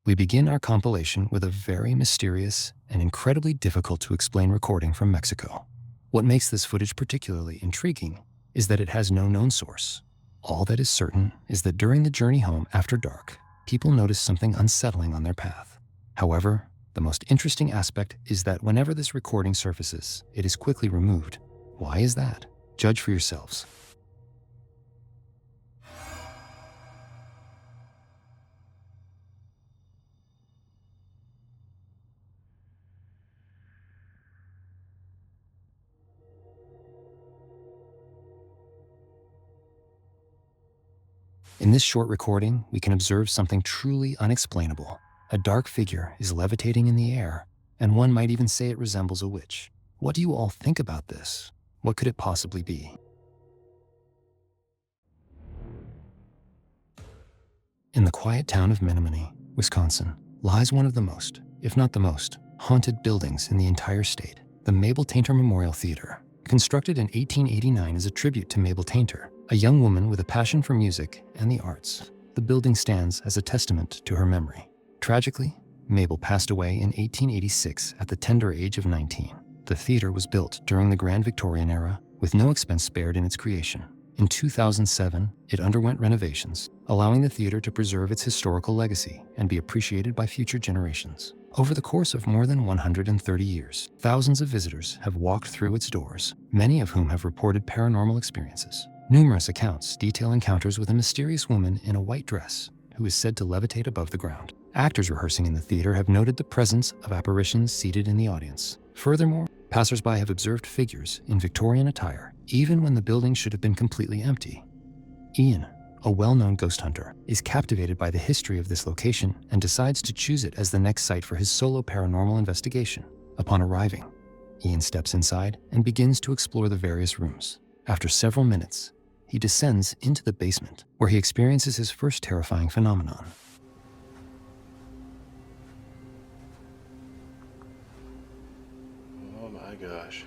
We begin our compilation with a very mysterious and incredibly difficult to explain recording from Mexico. What makes this footage particularly intriguing is that it has no known source. All that is certain is that during the journey home after dark, people notice something unsettling on their path. However, the most interesting aspect is that whenever this recording surfaces, it is quickly removed. Why is that? Judge for yourselves. In this short recording, we can observe something truly unexplainable. A dark figure is levitating in the air, and one might even say it resembles a witch. What do you all think about this? What could it possibly be? In the quiet town of Menominee, Wisconsin, lies one of the most, if not the most, haunted buildings in the entire state, the Mabel Tainter Memorial Theater. Constructed in 1889 as a tribute to Mabel Tainter, a young woman with a passion for music and the arts, the building stands as a testament to her memory. Tragically, Mabel passed away in 1886 at the tender age of 19. The theater was built during the Grand Victorian era with no expense spared in its creation. In 2007, it underwent renovations, allowing the theater to preserve its historical legacy and be appreciated by future generations. Over the course of more than 130 years, thousands of visitors have walked through its doors, many of whom have reported paranormal experiences. Numerous accounts detail encounters with a mysterious woman in a white dress who is said to levitate above the ground. Actors rehearsing in the theater have noted the presence of apparitions seated in the audience. Furthermore, passersby have observed figures in Victorian attire, even when the building should have been completely empty. Ian, a well-known ghost hunter, is captivated by the history of this location and decides to choose it as the next site for his solo paranormal investigation. Upon arriving, Ian steps inside and begins to explore the various rooms. After several minutes, he descends into the basement, where he experiences his first terrifying phenomenon. Oh my gosh.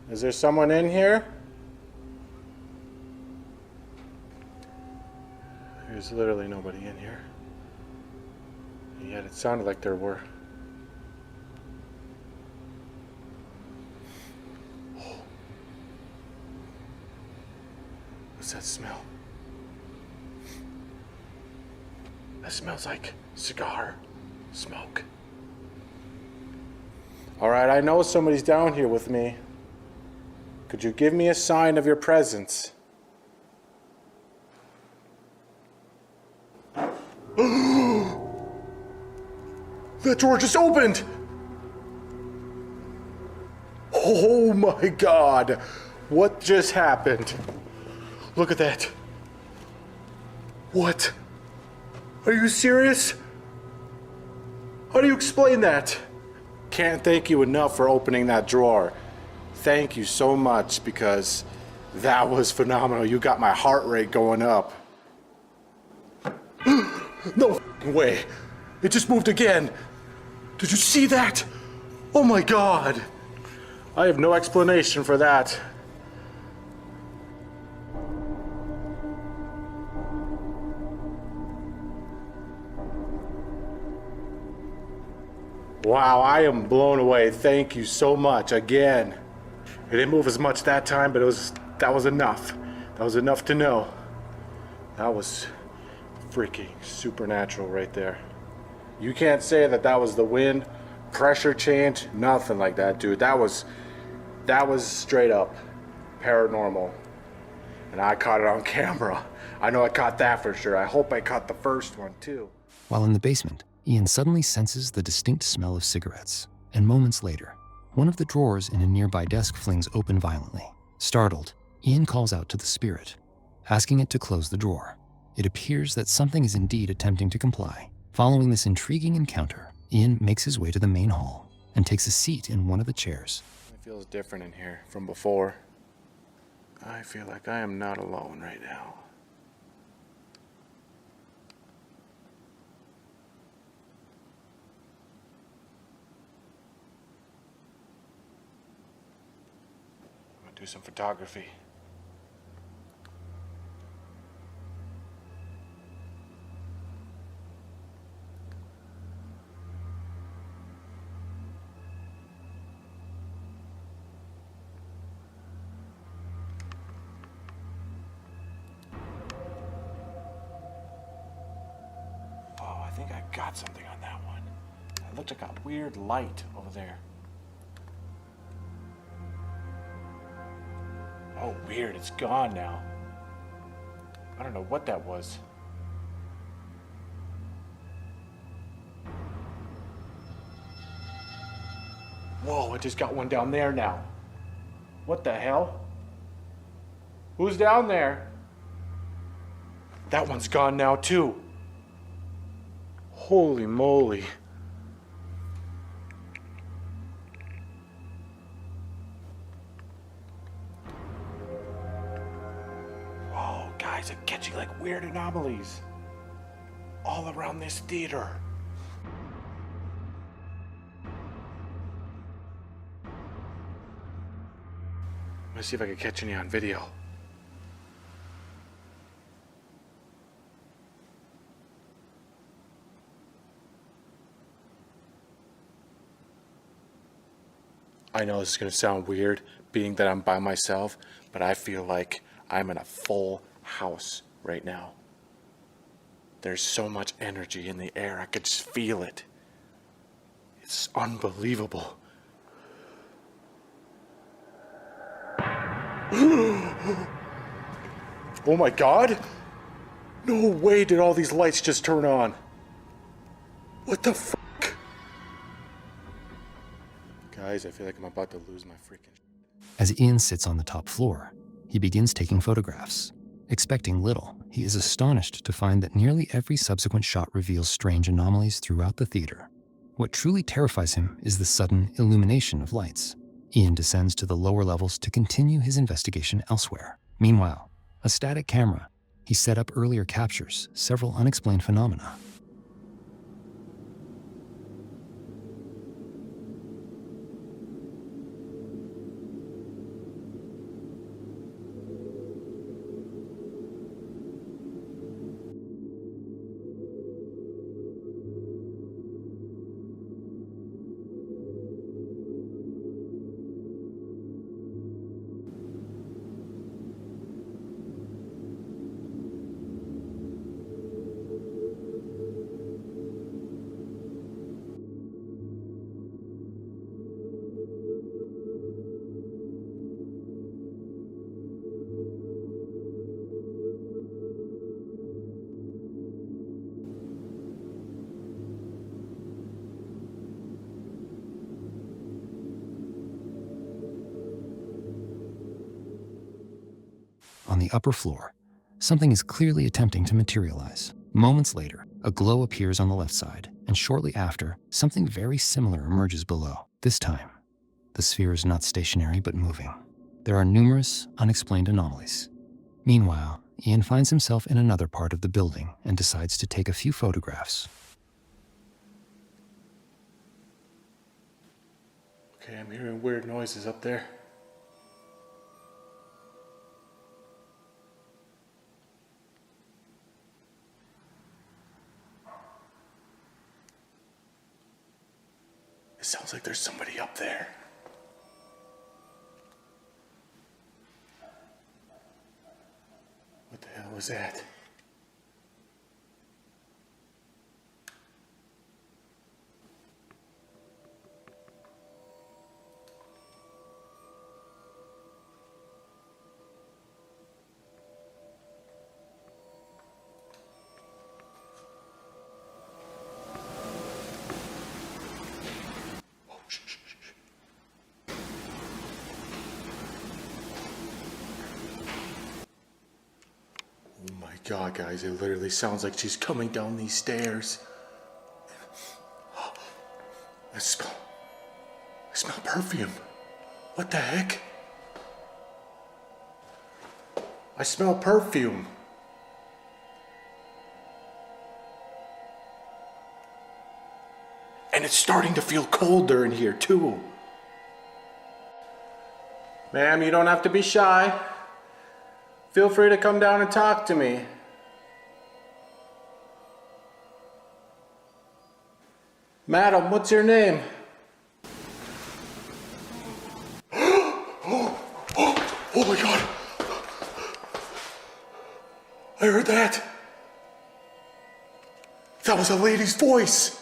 Is there someone in here? There's literally nobody in here. Yet it sounded like there were. Oh. What's that smell? That smells like cigar smoke. All right, I know somebody's down here with me. Could you give me a sign of your presence? That door just opened! Oh my God! What just happened? Look at that. What? Are you serious? How do you explain that? Can't thank you enough for opening that drawer. Thank you so much, because that was phenomenal. You got my heart rate going up. No way. It just moved again. Did you see that? Oh my God. I have no explanation for that. Wow, I am blown away. Thank you so much again. It didn't move as much that time, but that was enough. That was enough to know. That was freaking supernatural right there. You can't say that was the wind, pressure change, nothing like that, dude. That was straight up paranormal. And I caught it on camera. I know I caught that for sure. I hope I caught the first one too. While in the basement, Ian suddenly senses the distinct smell of cigarettes, and moments later, one of the drawers in a nearby desk flings open violently. Startled, Ian calls out to the spirit, asking it to close the drawer. It appears that something is indeed attempting to comply. Following this intriguing encounter, Ian makes his way to the main hall and takes a seat in one of the chairs. It feels different in here from before. I feel like I am not alone right now. I'm gonna do some photography. got something on that one. It looked like a weird light over there. Oh, weird. It's gone now. I don't know what that was. Whoa, I just got one down there now. What the hell? Who's down there? That one's gone now too. Holy moly. Whoa, guys, I'm catching like weird anomalies all around this theater. Let's see if I can catch any on video. I know this is going to sound weird, being that I'm by myself, but I feel like I'm in a full house right now. There's so much energy in the air, I could just feel it. It's unbelievable. Oh my God! No way did all these lights just turn on. What the fuck? Guys, I feel like I'm about to lose my freaking... As Ian sits on the top floor, he begins taking photographs. Expecting little, he is astonished to find that nearly every subsequent shot reveals strange anomalies throughout the theater. What truly terrifies him is the sudden illumination of lights. Ian descends to the lower levels to continue his investigation elsewhere. Meanwhile, a static camera he set up earlier captures several unexplained phenomena. On the upper floor, something is clearly attempting to materialize. Moments later, a glow appears on the left side, and shortly after, something very similar emerges below. This time, the sphere is not stationary but moving. There are numerous unexplained anomalies. Meanwhile, Ian finds himself in another part of the building and decides to take a few photographs. Okay, I'm hearing weird noises up there. It sounds like there's somebody up there. What the hell was that? God, guys, it literally sounds like she's coming down these stairs. I smell perfume. What the heck? I smell perfume. And it's starting to feel colder in here too. Ma'am, you don't have to be shy. Feel free to come down and talk to me. Madam, what's your name? Oh my God. I heard that. That was a lady's voice.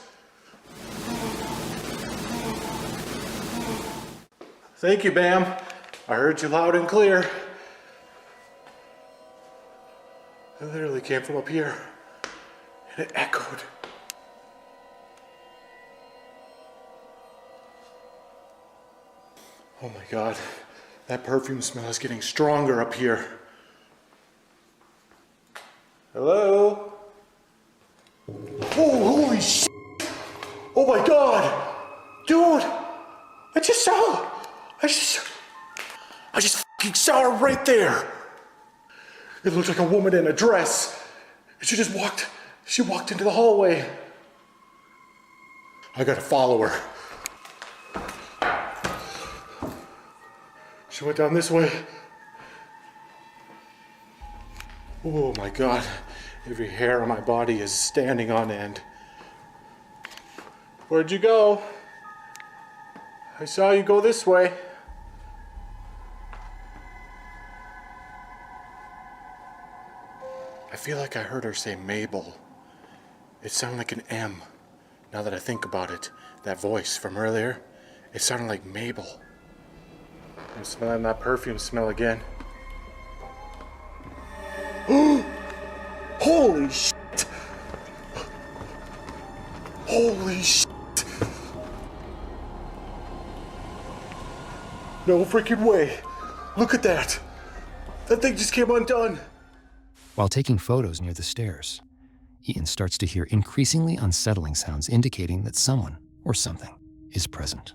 Thank you, ma'am. I heard you loud and clear. It literally came from up here, and it echoed. Oh my God, that perfume smell is getting stronger up here. Hello? Oh, holy shit! Oh my God! Dude! I just fucking saw her right there! It looked like a woman in a dress. And she walked into the hallway. I gotta follow her. She went down this way. Oh my God, every hair on my body is standing on end. Where'd you go? I saw you go this way. I feel like I heard her say Mabel. It sounded like an M. Now that I think about it, that voice from earlier, it sounded like Mabel. I'm smelling that perfume smell again. Holy shit! Holy shit! No freaking way! Look at that! That thing just came undone! While taking photos near the stairs, Ian starts to hear increasingly unsettling sounds indicating that someone or something is present.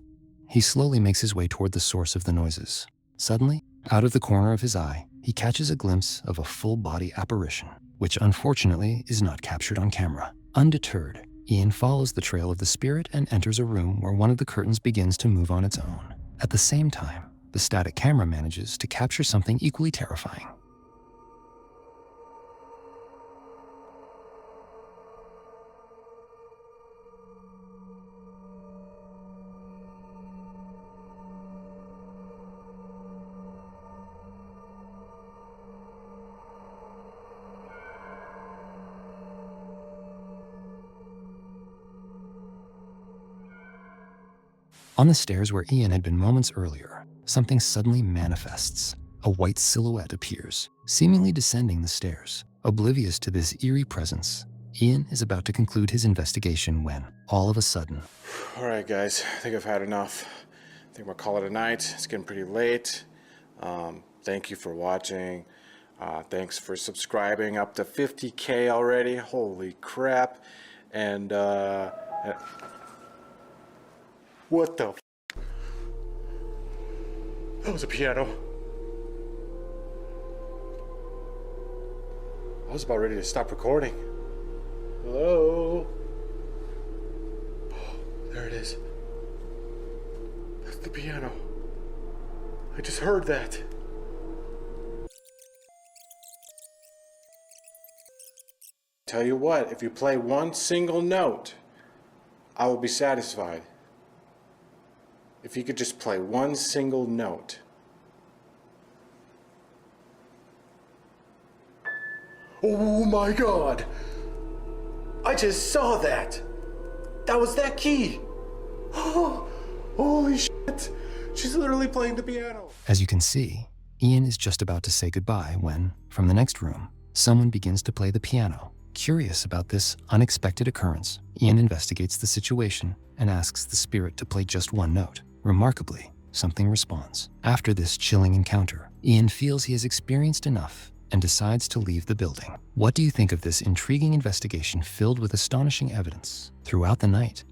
He slowly makes his way toward the source of the noises. Suddenly, out of the corner of his eye, he catches a glimpse of a full-body apparition, which unfortunately is not captured on camera. Undeterred, Ian follows the trail of the spirit and enters a room where one of the curtains begins to move on its own. At the same time, the static camera manages to capture something equally terrifying. On the stairs where Ian had been moments earlier, something suddenly manifests. A white silhouette appears, seemingly descending the stairs. Oblivious to this eerie presence, Ian is about to conclude his investigation when, all of a sudden... All right, guys, I think I've had enough. I think we'll call it a night. It's getting pretty late. Thank you for watching. Thanks for subscribing, up to 50K already. Holy crap. And, what the f? That was a piano. I was about ready to stop recording. Hello? Oh, there it is. That's the piano. I just heard that. Tell you what, if you play one single note, I will be satisfied. If you could just play one single note. Oh my God! I just saw that! That was that key! Oh, holy shit! She's literally playing the piano. As you can see, Ian is just about to say goodbye when, from the next room, someone begins to play the piano. Curious about this unexpected occurrence, Ian investigates the situation and asks the spirit to play just one note. Remarkably, something responds. After this chilling encounter, Ian feels he has experienced enough and decides to leave the building. What do you think of this intriguing investigation filled with astonishing evidence? Throughout the night,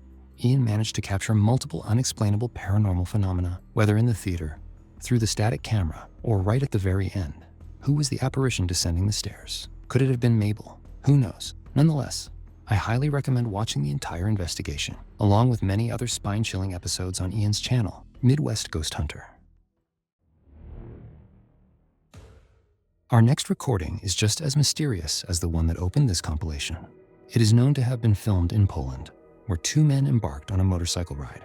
Ian managed to capture multiple unexplainable paranormal phenomena, whether in the theater, through the static camera, or right at the very end. Who was the apparition descending the stairs? Could it have been Mabel? Who knows? Nonetheless, I highly recommend watching the entire investigation, along with many other spine-chilling episodes on Ian's channel, Midwest Ghost Hunter. Our next recording is just as mysterious as the one that opened this compilation. It is known to have been filmed in Poland, where two men embarked on a motorcycle ride.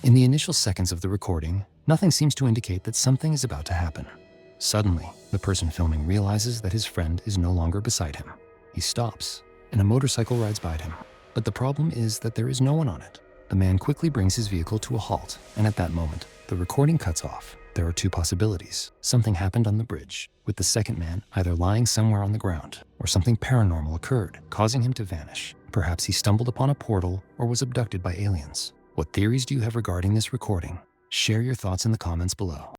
In the initial seconds of the recording, nothing seems to indicate that something is about to happen. Suddenly, the person filming realizes that his friend is no longer beside him. He stops, and a motorcycle rides by him. But the problem is that there is no one on it. The man quickly brings his vehicle to a halt, and at that moment, the recording cuts off. There are two possibilities. Something happened on the bridge, with the second man either lying somewhere on the ground, or something paranormal occurred, causing him to vanish. Perhaps he stumbled upon a portal or was abducted by aliens. What theories do you have regarding this recording? Share your thoughts in the comments below.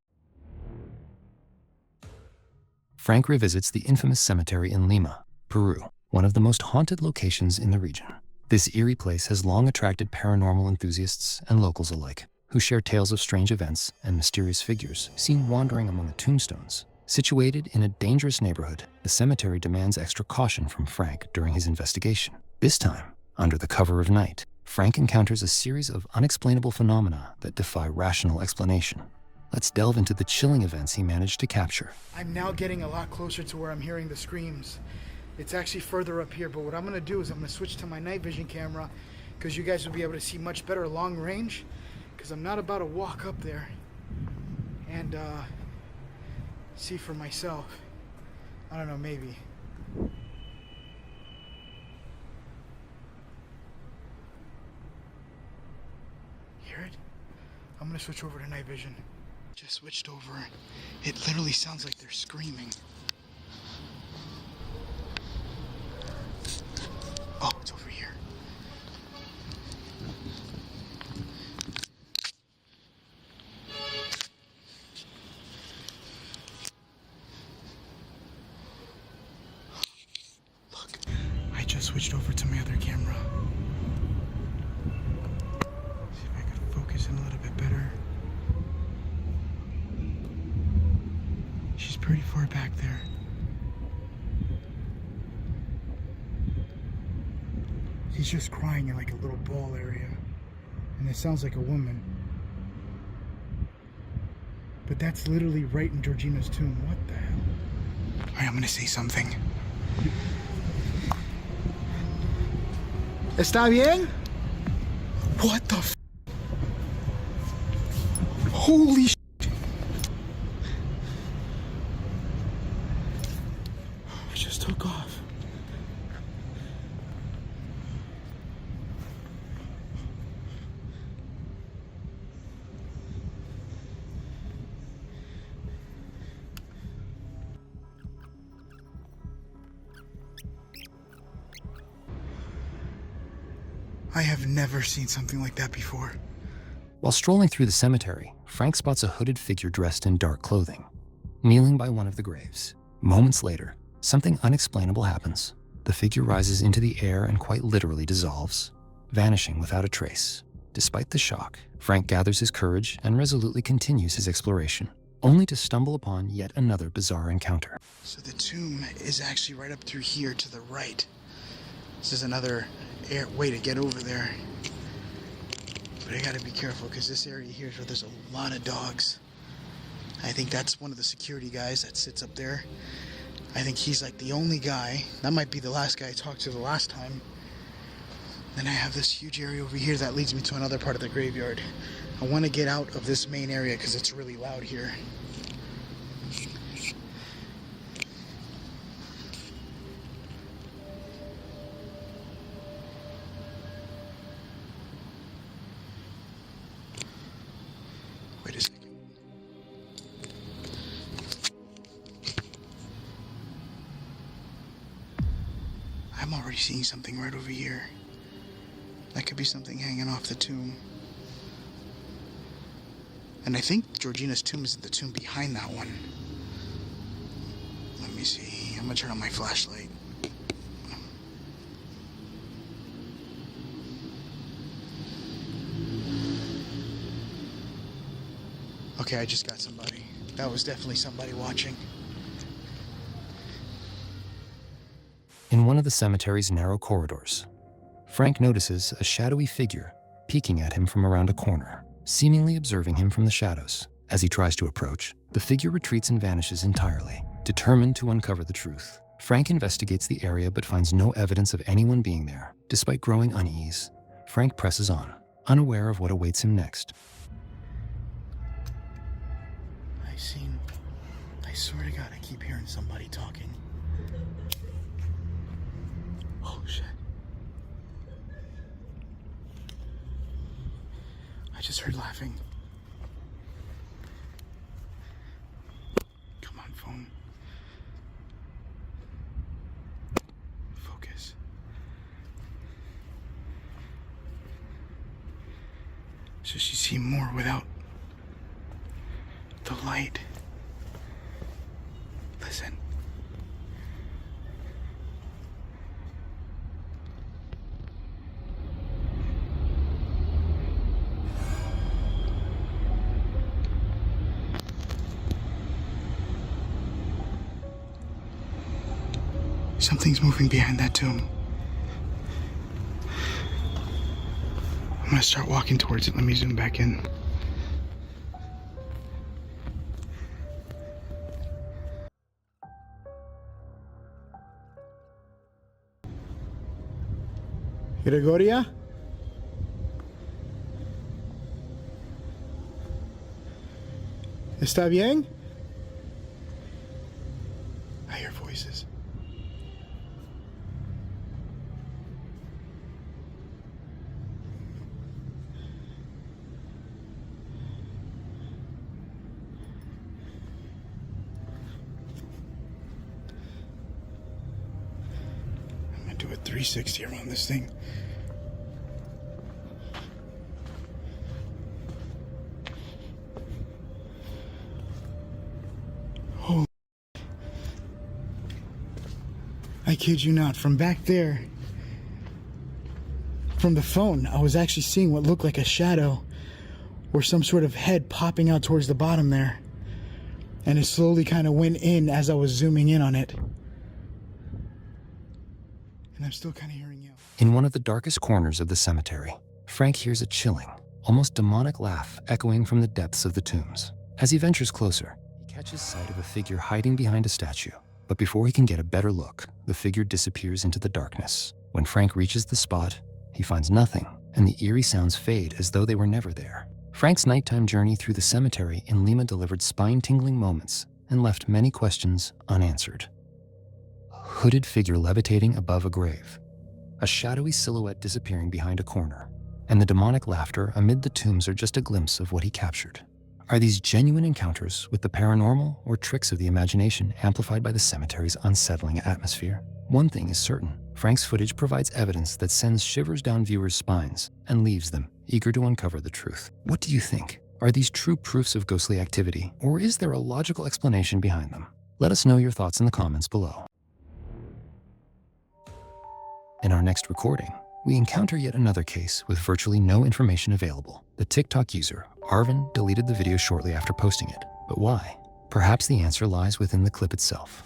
Frank revisits the infamous cemetery in Lima, Peru, one of the most haunted locations in the region. This eerie place has long attracted paranormal enthusiasts and locals alike, who share tales of strange events and mysterious figures seen wandering among the tombstones. Situated in a dangerous neighborhood, the cemetery demands extra caution from Frank during his investigation. This time, under the cover of night, Frank encounters a series of unexplainable phenomena that defy rational explanation. Let's delve into the chilling events he managed to capture. I'm now getting a lot closer to where I'm hearing the screams. It's actually further up here, but what I'm gonna do is I'm gonna switch to my night vision camera because you guys will be able to see much better long range, because I'm not about to walk up there and see for myself. I don't know, maybe. Hear it? I'm gonna switch over to night vision. Just switched over. It literally sounds like they're screaming. Oh, it's over here. Look, I just switched over to my other camera. See if I could focus in a little bit better. She's pretty far back there. He's just crying in like a little ball area. And it sounds like a woman. But that's literally right in Georgina's tomb. What the hell? Alright, I'm gonna say something. ¿Está bien? What the f? Holy sh**. I just took off. I have never seen something like that before. While strolling through the cemetery, Frank spots a hooded figure dressed in dark clothing, kneeling by one of the graves. Moments later, something unexplainable happens. The figure rises into the air and quite literally dissolves, vanishing without a trace. Despite the shock, Frank gathers his courage and resolutely continues his exploration, only to stumble upon yet another bizarre encounter. So the tomb is actually right up through here to the right. This is another way to get over there. But I gotta be careful because this area here is where there's a lot of dogs. I think that's one of the security guys that sits up there. I think he's like the only guy. That might be the last guy I talked to the last time. Then I have this huge area over here that leads me to another part of the graveyard. I want to get out of this main area because it's really loud here. Wait a second. I'm already seeing something right over here. That could be something hanging off the tomb. And I think Georgina's tomb is the tomb behind that one. Let me see. I'm gonna turn on my flashlight. Okay, I just got somebody. That was definitely somebody watching. In one of the cemetery's narrow corridors, Frank notices a shadowy figure peeking at him from around a corner, seemingly observing him from the shadows. As he tries to approach, the figure retreats and vanishes entirely. Determined to uncover the truth, Frank investigates the area but finds no evidence of anyone being there. Despite growing unease, Frank presses on, unaware of what awaits him next. I swear to God, I keep hearing somebody talking. Oh shit. I just heard laughing. Come on, phone. Focus. So she's seen more without the light. Listen. Something's moving behind that tomb. I'm gonna start walking towards it. Let me zoom back in. Gregoria? ¿Está bien? I hear voices. I'm gonna do a 360 around this thing. Oh, I kid you not, from back there, from the phone, I was actually seeing what looked like a shadow or some sort of head popping out towards the bottom there. And it slowly kind of went in as I was zooming in on it. And I'm still kind of hearing you. In one of the darkest corners of the cemetery, Frank hears a chilling, almost demonic laugh echoing from the depths of the tombs. As he ventures closer, he catches sight of a figure hiding behind a statue. But before he can get a better look, the figure disappears into the darkness. When Frank reaches the spot, he finds nothing, and the eerie sounds fade as though they were never there. Frank's nighttime journey through the cemetery in Lima delivered spine-tingling moments and left many questions unanswered. A hooded figure levitating above a grave, a shadowy silhouette disappearing behind a corner, and the demonic laughter amid the tombs are just a glimpse of what he captured. Are these genuine encounters with the paranormal or tricks of the imagination amplified by the cemetery's unsettling atmosphere? One thing is certain, Frank's footage provides evidence that sends shivers down viewers' spines and leaves them eager to uncover the truth. What do you think? Are these true proofs of ghostly activity, or is there a logical explanation behind them? Let us know your thoughts in the comments below. In our next recording, we encounter yet another case with virtually no information available. The TikTok user, Arvin, deleted the video shortly after posting it. But why? Perhaps the answer lies within the clip itself.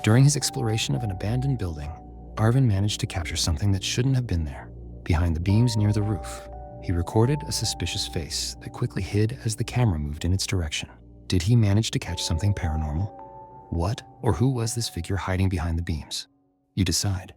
During his exploration of an abandoned building, Arvin managed to capture something that shouldn't have been there. Behind the beams near the roof, he recorded a suspicious face that quickly hid as the camera moved in its direction. Did he manage to catch something paranormal? What or who was this figure hiding behind the beams? You decide.